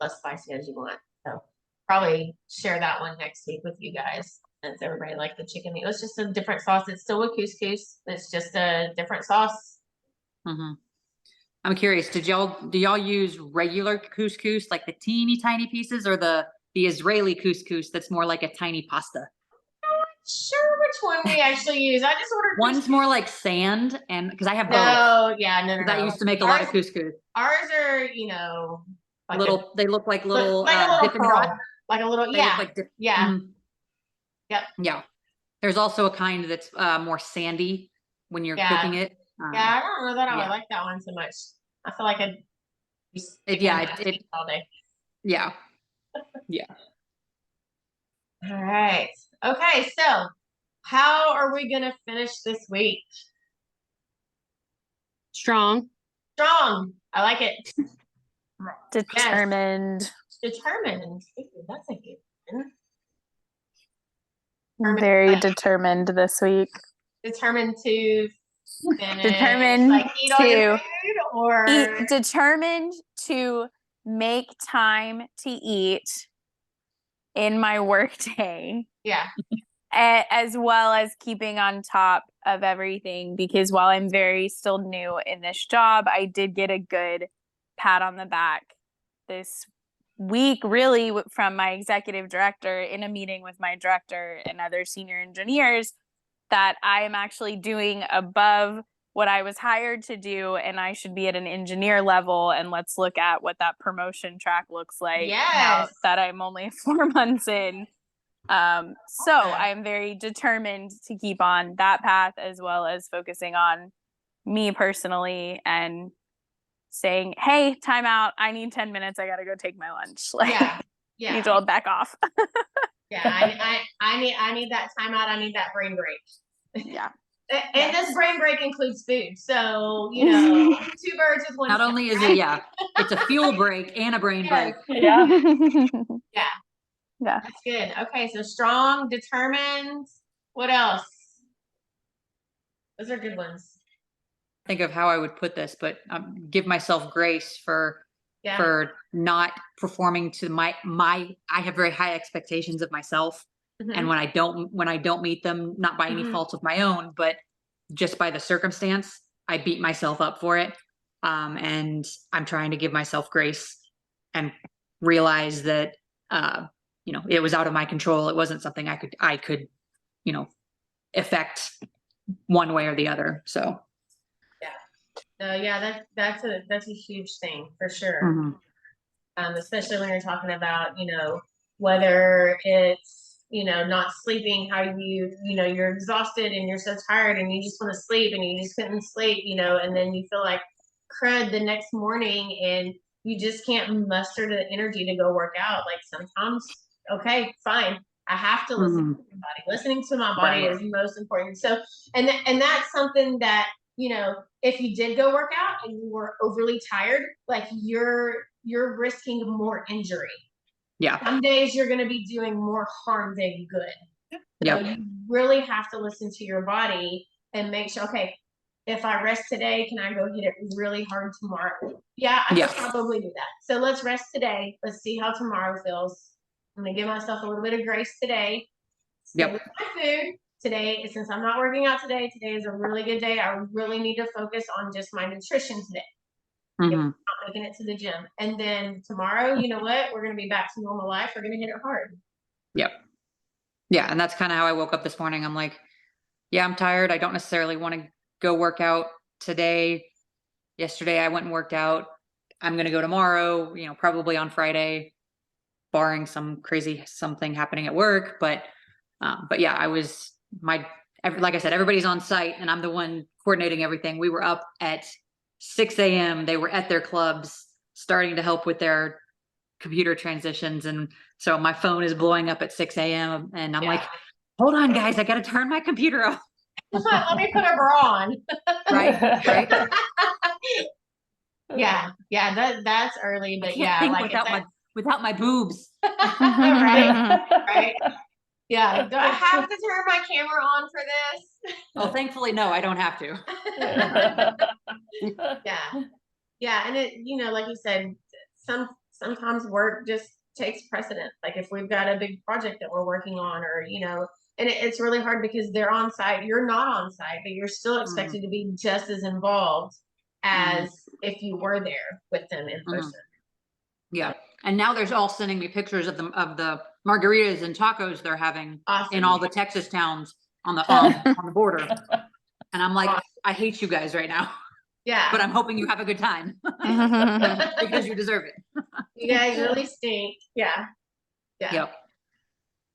less spicy as you want. So probably share that one next week with you guys, since everybody liked the chicken meat. It was just a different sauce. It's still a couscous. It's just a different sauce. Mm-hmm. I'm curious, do y'all use regular couscous, like the teeny tiny pieces, or the Israeli couscous that's more like a tiny pasta? Sure, which one we actually use. I just ordered One's more like sand, and because I have both. No. That used to make a lot of couscous. Ours are, like Little, they look like little, like a little Dippin' Dots. curl. Like a little, They yeah. look like Yeah. Mhm. Yep. Yeah. There's also a kind that's more sandy when you're Yeah. cooking it. Yeah, I don't know that I would yeah. like that one so much. I feel like I'd be it all day. Yeah. All right. Okay, so how are we gonna finish this week? Strong. Strong. I like it. Determined. Determined. Ooh, that's a good one. Very determined this week. Determined to finish, Determined like eat all your to food, or Determined to make time to eat in my work day, yeah. as well as keeping on top of everything, because while I'm very still new in this job, I did get a good pat on the back this week, really, from my executive director in a meeting with my director and other senior engineers, that I am actually doing above what I was hired to do, and I should be at an engineer level, and let's look at what that promotion track looks like now Yes. that I'm only 4 months in. So Okay. I'm very determined to keep on that path, as well as focusing on me personally and saying, hey, time out, I need 10 minutes, I gotta go take my lunch. Like, Yeah. need to all back off. Yeah. I need that timeout. I need that brain break. Yeah. And this brain break includes food. So, 2 birds with one Not stone, only is right? it, it's a fuel break and a brain break. Yeah. Yeah. That's good. Okay, so strong, determined. What else? Those are good ones. Think of how I would put this, but give myself grace Yeah. for not performing to my I have very high expectations of myself. Mhm. And when I don't meet them, not by any Mhm. fault of my own, but just by the circumstance, I beat myself up for it. And I'm trying to give myself grace and realize that it was out of my control. It wasn't something I could affect one way or the other. So Yeah, that's a huge thing for sure. mhm. Especially when you're talking about, whether it's, not sleeping, how you're exhausted and you're so tired and you just want to sleep and you just couldn't sleep, and then you feel like crud the next morning and you just can't muster the energy to go work out. Like sometimes, okay, fine. I have to listen Mhm. to my body. Listening to my body Right. is most important. So, and that's something that, if you did go work out and you were overly tired, like you're risking more injury. Yeah. Some days you're going to be doing more harm than good. So Yep. you really have to listen to your body and make sure, okay, if I rest today, can I go hit it really hard tomorrow? Yeah, I Yeah. could probably do that. So let's rest today. Let's see how tomorrow feels. I'm going to give myself a little bit of grace today. Stay Yep. with my food today. Since I'm not working out today is a really good day. I really need to focus on just my nutrition today. If I'm Mhm. not making it to the gym. And then tomorrow, you know what? We're going to be back to normal life. We're going to hit it hard. Yep. Yeah. And that's kind of how I woke up this morning. I'm like, yeah, I'm tired. I don't necessarily want to go work out today. Yesterday I went and worked out. I'm going to go tomorrow, probably on Friday, barring some crazy something happening at work. But yeah, like I said, everybody's on site and I'm the one coordinating everything. We were up at 6 a.m. They were at their clubs starting to help with their computer transitions. And so my phone is blowing up at 6 a.m. and I'm like, hold on guys, I got to turn my computer off. Let me put a bra on. Right. Yeah. That's early, I but can't yeah, think like without my boobs. right. Yeah. Do I have to turn my camera on for this? Oh, thankfully, no, I don't have to. Yeah. And it, like you said, sometimes work just takes precedent. Like if we've got a big project that we're working on, or and it's really hard because they're on site. You're not on site, but you're still expected to be just as involved as if you were there with them in person. Yeah. And now there's all sending me pictures of the margaritas and tacos they're having in all the Texas towns on the border. And I'm like, I hate you guys right now. Yeah. But I'm hoping you have a good time because you deserve it. You guys really stink. Yeah. Yep.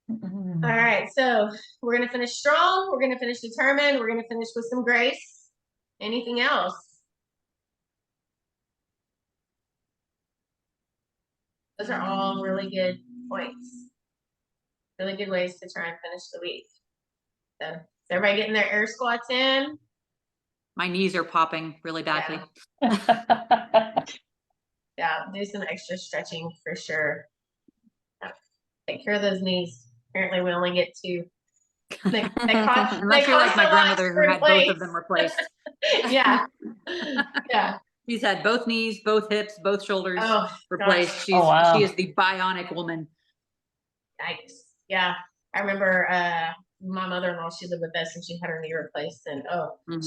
All right. So we're going to finish strong. We're going to finish determined. We're going to finish with some grace. Anything else? Those are all really good points. Really good ways to try and finish the week. So is everybody getting their air squats in? My knees are popping really badly. Yeah, do some extra stretching for sure. Take care of those knees. Apparently we only get two. Unless you're like my grandmother who had both of them replaced. Yeah. She's had both knees, both hips, both shoulders replaced. Gosh. She is the bionic woman. Yikes. Yeah. I remember my mother-in-law, she lived with us and she had her knee replaced, and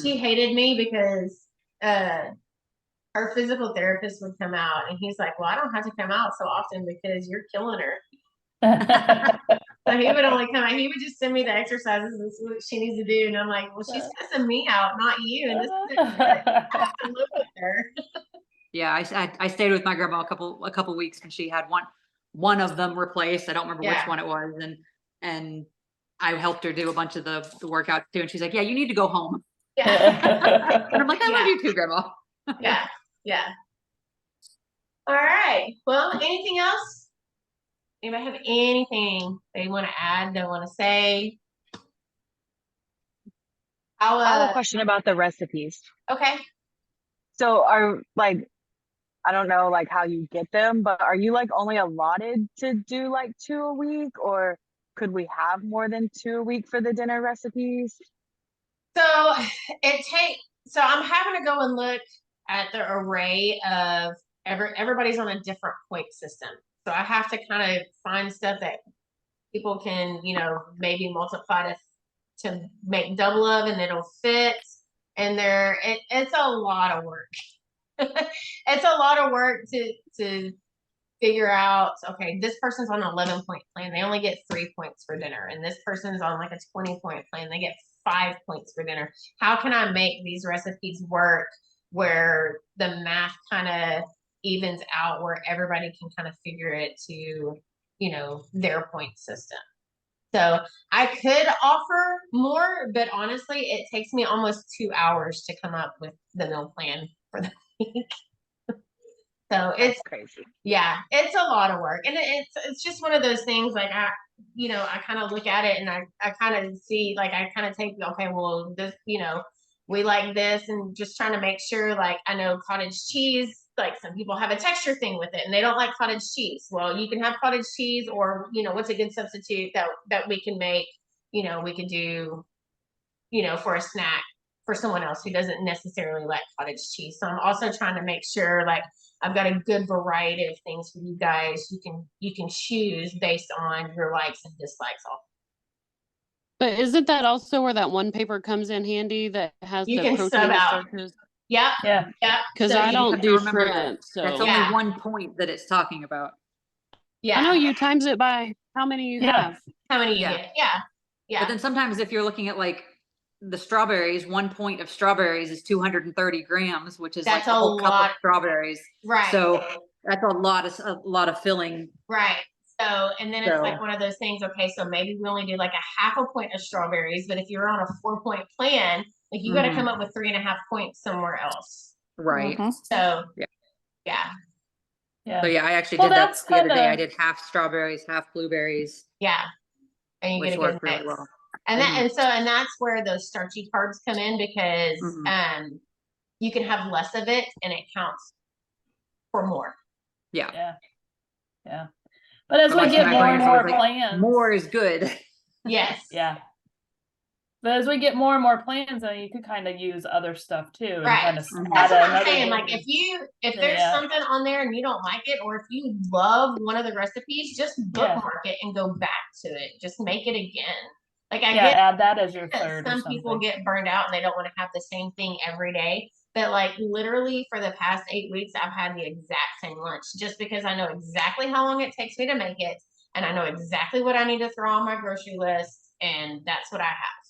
she hated me because her physical therapist would come out and he's like, well, I don't have to come out so often because you're killing her. So he would only come out, he would just send me the exercises and what she needs to do, and I'm like, well, she's cussing me out, not you, and this is I have to live with her. Yeah, I stayed with my grandma a couple weeks and she had one of them replaced. I don't remember which one it was, and I helped her do a bunch of the workouts too. And she's like, "Yeah, you need to go home." Yeah. And I'm like, "I love you too, grandma." Yeah. All right. Well, anything else? Anybody have anything they want to add? They want to say? I have a question about the recipes. Okay. So are I don't know how you get them, but are you only allotted to do 2 a week, or could we have more than 2 a week for the dinner recipes? So so I'm having to go and look at the array of everybody's on a different point system. So I have to kind of find stuff that people can, maybe multiply to make double of, and it'll fit. And it's a lot of work. It's a lot of work to figure out, okay, this person's on an 11-point plan. They only get 3 points for dinner. And this person's on like a 20-point plan. They get 5 points for dinner. How can I make these recipes work where the math kind of evens out, where everybody can kind of figure it to, their point system? So I could offer more, but honestly, it takes me almost 2 hours to come up with the meal plan for the week. So it's crazy. Yeah, it's a lot of work. And it's just one of those things, like I kind of look at it and I kind of see, like, I kind of take, okay, well, this, we like this, and just trying to make sure, like, I know cottage cheese, like some people have a texture thing with it and they don't like cottage cheese. Well, you can have cottage cheese, or, what's a good substitute that we can make, we could do, for a snack for someone else who doesn't necessarily like cottage cheese. So I'm also trying to make sure, like, I've got a good variety of things for you guys. You can choose based on your likes and dislikes. But isn't that also where that one paper comes in handy that has You the can protein sub and out. starches? Yep. Yeah. Yep. Because So I you don't have to do remember that shrimp, That's so only Yeah. 1 point that it's talking about. Yeah. I know you times it by how many you Yeah. have. How many you Yeah. get? Yeah. Yeah. But then sometimes if you're looking at like the strawberries, 1 point of strawberries is 230 grams, which is That's like a a whole cup lot. of strawberries. Right. So that's a lot of filling. Right. So, and then it's So- like one of those things, okay, so maybe we only do like a half a point of strawberries, but if you're on a 4-point plan, like, you got to Mhm. come up with 3.5 points somewhere else. Right. Mhm. So, Yeah. yeah. Yeah. So yeah, I actually Well, did that that's the other day. I kinda- did half strawberries, half blueberries, Yeah. And you which get a good worked really mix. well. And Mhm. and that's where those starchy carbs come in, because Mhm. you can have less of it and it counts for more. Yeah. Yeah. Yeah. But as But we like get my more brain and is more always like, plans. more is good. Yes. Yeah. But as we get more and more plans, then you could kind of use other stuff too, and Right. kind of Mhm. That's what I'm another saying. Like, layer. if there's Yeah. something on there and you don't like it, or if you love one of the recipes, just bookmark it and go back to it. Just make it again. Like, I Yeah, get add that as your that third or some people something. get burned out and they don't want to have the same thing every day. But like, literally for the past 8 weeks, I've had the exact same lunch, just because I know exactly how long it takes me to make it, and I know exactly what I need to throw on my grocery list, and that's what I have.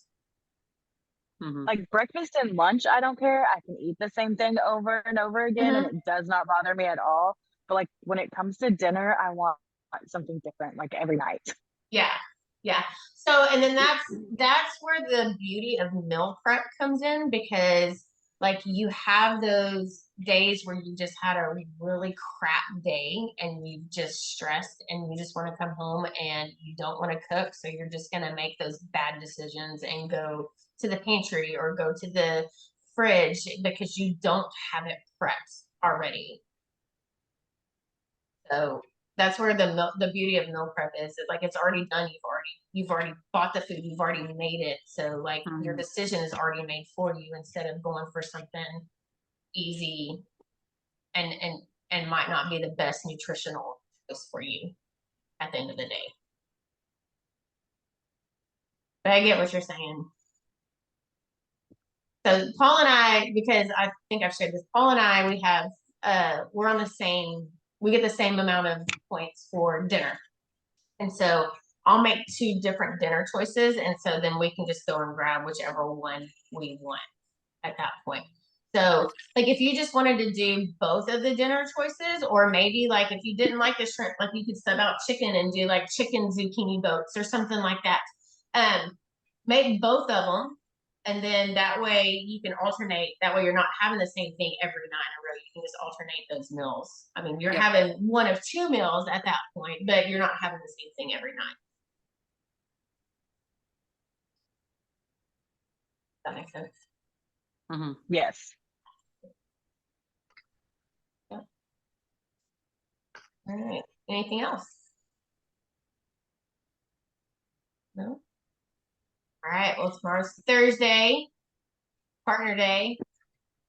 Mhm. Like breakfast and lunch, I don't care. I can eat the same thing over and over again, and it does not bother me at all. But like when it comes to dinner, I want something different, like every night. Yeah. Yeah. So, and then that's where the beauty of meal prep comes in, because like, you have those days where you just had a really crap day and you just stressed and you just want to come home and you don't want to cook. So you're just going to make those bad decisions and go to the pantry or go to the fridge because you don't have it prepped already. So that's where the beauty of meal prep is. It's like, it's already done. You've already bought the food. You've already made it. So like, your Mhm. decision is already made for you, instead of going for something easy and might not be the best nutritional choice for you at the end of the day. But I get what you're saying. So Paul and I, because I think I've shared this, Paul and I, we're on the same, we get the same amount of points for dinner. And so I'll make 2 different dinner choices, and so then we can just go and grab whichever one we want at that point. So like, if you just wanted to do both of the dinner choices, or maybe like if you didn't like the shrimp, like you could sub out chicken and do like chicken zucchini boats or something like that. Make both of them, and then that way you can alternate. That way you're not having the same thing every night in a row. You can just alternate those meals. I mean, you're Yep. having one of 2 meals at that point, but you're not having the same thing every night. That makes sense. Mhm. Yes. All right. Anything else? No. All right. Well, tomorrow's Thursday. partner day.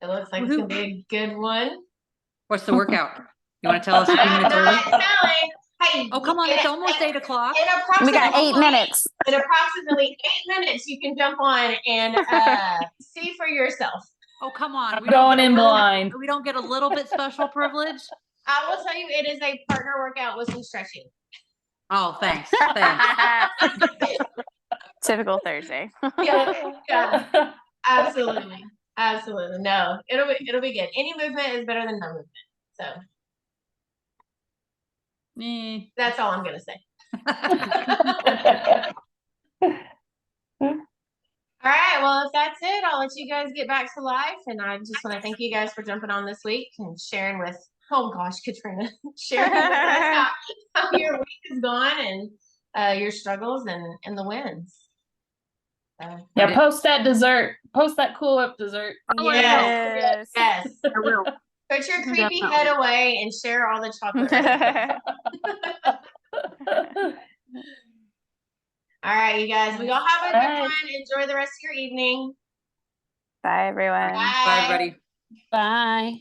It looks like it's gonna be a good one. What's the workout? You want to tell us a few I'm minutes not early? telling. Hey, Oh, come on, in it's a- almost 8 o'clock. In We got approximately 8 minutes. In approximately 8 minutes, you can jump on and see for yourself. Oh, come on. I'm We don't going get a in little- blind. We don't get a little bit special privilege? I will tell you, it is a partner workout with some stretching. Oh, thanks. Thanks. Typical Thursday. Yeah, absolutely, absolutely. No, it'll be good. Any movement is better than no movement. So Eh. that's all I'm gonna say. All right, well, if that's it, I'll let you guys get back to life. And I just want to thank you guys for jumping on this week and sharing with, oh gosh, Katrina, sharing with us how your week has gone and your struggles and the wins. Yeah, post that dessert. Post that Cool Whip dessert. Yes, Yes. yes. I will. Put your creepy Definitely. head away and share all the chocolate. All right, you guys, we all have a good Bye. one. Enjoy the rest of your evening. Bye, everyone. Bye. Bye, everybody. Bye.